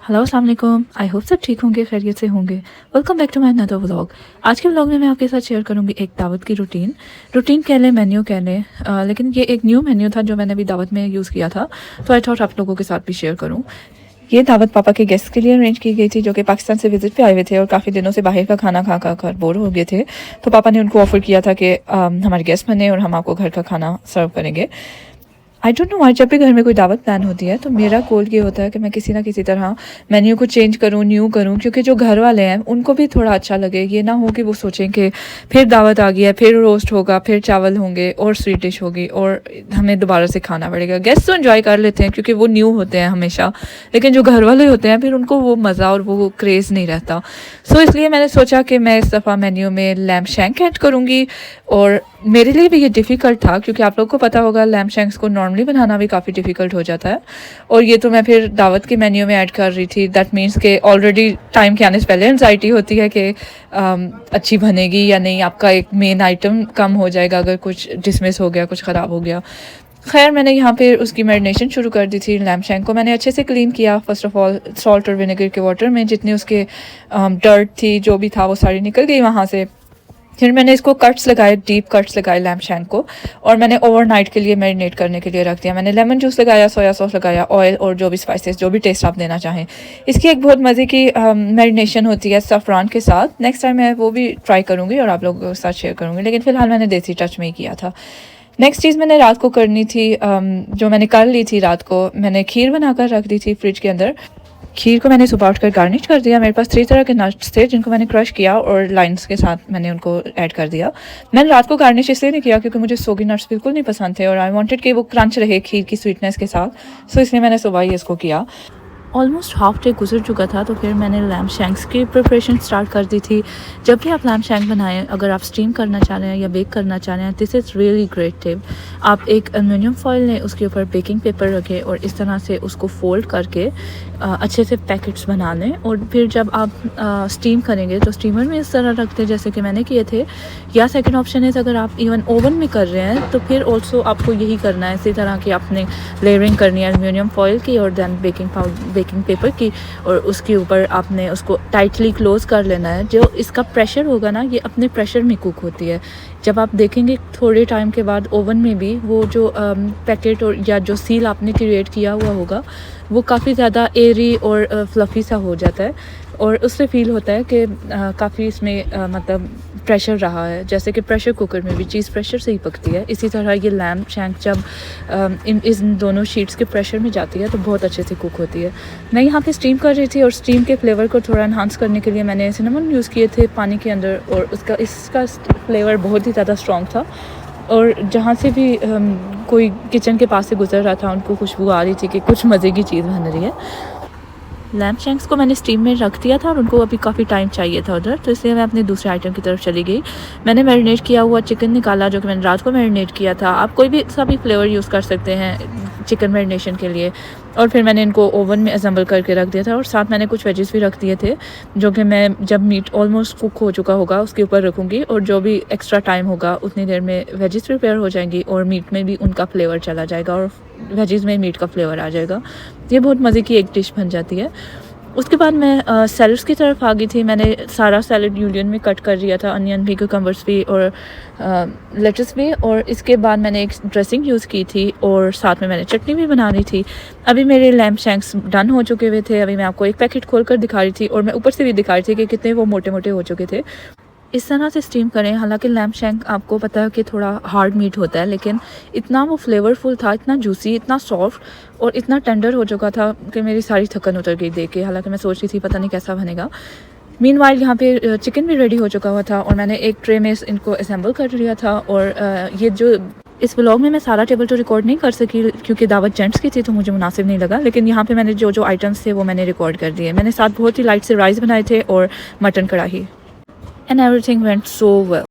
Hello अस्सलाम वालेकुम। I hope सब ठीक होंगे, खैरियत से होंगे। Welcome back to my another vlog. आज के व्लॉग में मैं आपके साथ शेयर करूंगी एक दावत की रूटीन कह लें, मेन्यू कह लें, लेकिन ये एक न्यू मेन्यू था जो मैंने अभी दावत में यूज़ किया था, तो आई थॉट आप लोगों के साथ भी शेयर करूँ। ये दावत पापा के गेस्ट के लिए अरेंज की गई थी जो कि पाकिस्तान से विज़िट पे आए हुए थे और काफ़ी दिनों से बाहर का खाना खा कर बोर हो गए थे। तो पापा ने उनको ऑफ़र किया था कि हमारे गेस्ट बने और हम आपको घर का खाना सर्व करेंगे। आई डोंट नो, जब भी घर में कोई दावत प्लान होती है तो मेरा गोल ये होता है कि मैं किसी ना किसी तरह मेन्यू को चेंज करूँ, न्यू करूँ, क्योंकि जो घर वाले हैं उनको भी थोड़ा अच्छा लगे। ये ना हो कि वो सोचें कि फिर दावत आ गई है, फिर रोस्ट होगा, फिर चावल होंगे और स्वीट डिश होगी और हमें दोबारा से खाना पड़ेगा। गेस्ट तो एंजॉय कर लेते हैं क्योंकि वो न्यू होते हैं हमेशा, लेकिन जो घर वाले होते हैं फिर उनको वो मज़ा और वो क्रेज़ नहीं रहता। सो इसलिए मैंने सोचा कि मैं इस दफ़ा मेन्यू में लैम्ब शैंक ऐड करूँगी। और मेरे लिए भी ये डिफ़िकल्ट था क्योंकि आप लोग को पता होगा लैम्ब शैंक्स को नॉर्मली बनाना भी काफ़ी डिफ़िकल्ट हो जाता है, और ये तो मैं फिर दावत के मेन्यू में ऐड कर रही थी। दैट मीन्स कि ऑलरेडी टाइम के आने से पहले एंजाइटी होती है कि अच्छी बनेगी या नहीं, आपका एक मेन आइटम कम हो जाएगा अगर कुछ डिसमिस हो गया, कुछ ख़राब हो गया। खैर मैंने यहाँ पे उसकी मैरिनेशन शुरू कर दी थी। लैम्ब शैंक को मैंने अच्छे से क्लीन किया। फ़र्स्ट ऑफ़ ऑल सॉल्ट और विनेगर के वाटर में जितनी उसके डर्ट थी, जो भी था, वो सारी निकल गई वहाँ से। फिर मैंने इसको कट्स लगाए, डीप कट्स लगाए लैम्ब शैंक को, और मैंने ओवरनाइट के लिए मैरिनेट करने के लिए रख दिया। मैंने लेमन जूस लगाया, सोया सॉस लगाया, ऑयल और जो भी स्पाइसेस, जो भी टेस्ट आप देना चाहें। इसकी एक बहुत मज़े की मैरिनेशन होती है सफ़रान के साथ। नेक्स्ट टाइम मैं वो भी ट्राई करूँगी और आप लोगों के साथ शेयर करूँगी, लेकिन फ़िलहाल मैंने देसी टच में ही किया था। नेक्स्ट चीज़ मैंने रात को करनी थी, जो मैंने कर ली थी रात को, मैंने खीर बनाकर रख दी थी फ्रिज के अंदर। खीर को मैंने सुबह उठकर गार्निश कर दिया। मेरे पास 3 तरह के नट्स थे जिनको मैंने क्रश किया और लाइन्स के साथ मैंने उनको ऐड कर दिया। मैंने रात को गार्निश इसलिए नहीं किया क्योंकि मुझे सोगी नट्स बिल्कुल नहीं पसंद थे और आई वांटेड कि वो क्रंच रहे खीर की स्वीटनेस के साथ। सो इसलिए मैंने सुबह ही इसको किया। ऑलमोस्ट हाफ डे गुजर चुका था तो फिर मैंने लैम्ब शैंक्स की प्रिपरेशन स्टार्ट कर दी थी। जब भी आप लैम्ब शैंक बनाएं, अगर आप स्टीम करना चाह रहे हैं या बेक करना चाह रहे हैं, this is really great tip. आप एक एल्युमिनियम फॉइल लें, उसके ऊपर बेकिंग पेपर रखें और इस तरह से उसको फोल्ड करके अच्छे से पैकेट्स बना लें। और फिर जब आप स्टीम करेंगे तो स्टीमर में इस तरह रखते हैं जैसे कि मैंने किए थे, या सेकेंड ऑप्शन है अगर आप इवन ओवन में कर रहे हैं तो फिर ऑल्सो आपको यही करना है। इसी तरह की आपने लेयरिंग करनी है एल्युमिनियम फॉइल की और दैन बेकिंग पेपर की, और उसके ऊपर आपने उसको टाइटली क्लोज कर लेना है। जो इसका प्रेशर होगा ना, ये अपने प्रेशर में कुक होती है। जब आप देखेंगे थोड़े टाइम के बाद ओवन में भी वो जो पैकेट और या जो सील आपने क्रिएट किया हुआ होगा वो काफ़ी ज़्यादा एरी और फ्लफ़ी सा हो जाता है, और उससे फील होता है कि काफ़ी इसमें मतलब प्रेशर रहा है। जैसे कि प्रेशर कुकर में भी चीज़ प्रेशर से ही पकती है, इसी तरह ये लैम्ब शैंक जब इन दोनों शीट्स के प्रेशर में जाती है तो बहुत अच्छे से कुक होती है। मैं यहाँ पे स्टीम कर रही थी और स्टीम के फ्लेवर को थोड़ा एनहांस करने के लिए मैंने सिनेमन यूज़ किए थे पानी के अंदर, और इसका फ्लेवर बहुत ही ज़्यादा स्ट्रॉन्ग था। और जहाँ से भी कोई किचन के पास से गुजर रहा था उनको खुशबू आ रही थी कि कुछ मज़े की चीज़ बन रही है। लैम्ब शैंक्स को मैंने स्टीम में रख दिया था और उनको अभी काफ़ी टाइम चाहिए था उधर, तो इसलिए मैं अपने दूसरे आइटम की तरफ चली गई। मैंने मैरिनेट किया हुआ चिकन निकाला जो कि मैंने रात को मैरिनेट किया था। आप कोई भी सा भी फ्लेवर यूज़ कर सकते हैं चिकन मैरिनेशन के लिए। और फिर मैंने इनको ओवन में असेंबल करके रख दिया था, और साथ मैंने कुछ वेजेस भी रख दिए थे जो कि मैं जब मीट ऑलमोस्ट कुक हो चुका होगा उसके ऊपर रखूँगी, और जो भी एक्स्ट्रा टाइम होगा उतनी देर में वेजेस प्रिपेयर हो जाएंगी और मीट में भी उनका फ्लेवर चला जाएगा और वेजेस में मीट का फ्लेवर आ जाएगा। ये बहुत मज़े की एक डिश बन जाती है। उसके बाद मैं सैलड्स की तरफ आ गई थी। मैंने सारा सैलड यूलियन में कट कर दिया था, अनियन भी, कुकम्बर्स भी और लेटस भी, और इसके बाद मैंने एक ड्रेसिंग यूज़ की थी और साथ में मैंने चटनी भी बना रही थी। अभी मेरे लैम्ब शैंक्स डन हो चुके हुए थे। अभी मैं आपको एक पैकेट खोल कर दिखा रही थी और मैं ऊपर से भी दिखा रही थी कि कितने वो मोटे मोटे हो चुके थे। इस तरह से स्टीम करें। हालांकि लैम्ब शैंक आपको पता है कि थोड़ा हार्ड मीट होता है, लेकिन इतना वो फ्लेवरफुल था, इतना जूसी, इतना सॉफ्ट और इतना टेंडर हो चुका था कि मेरी सारी थकन उतर गई देख के। हालांकि मैं सोच रही थी पता नहीं कैसा बनेगा। मीनवाइल यहाँ पे चिकन भी रेडी हो चुका हुआ था और मैंने एक ट्रे में इनको असेंबल कर लिया था। और ये जो इस व्लॉग में मैं सारा टेबल तो रिकॉर्ड नहीं कर सकी क्योंकि दावत जेंट्स की थी तो मुझे मुनासिब नहीं लगा, लेकिन यहाँ पे मैंने जो जो आइटम्स थे वो मैंने रिकॉर्ड कर दिए। मैंने साथ बहुत ही लाइट से राइस बनाए थे और मटन कढ़ाई, and everything went so well.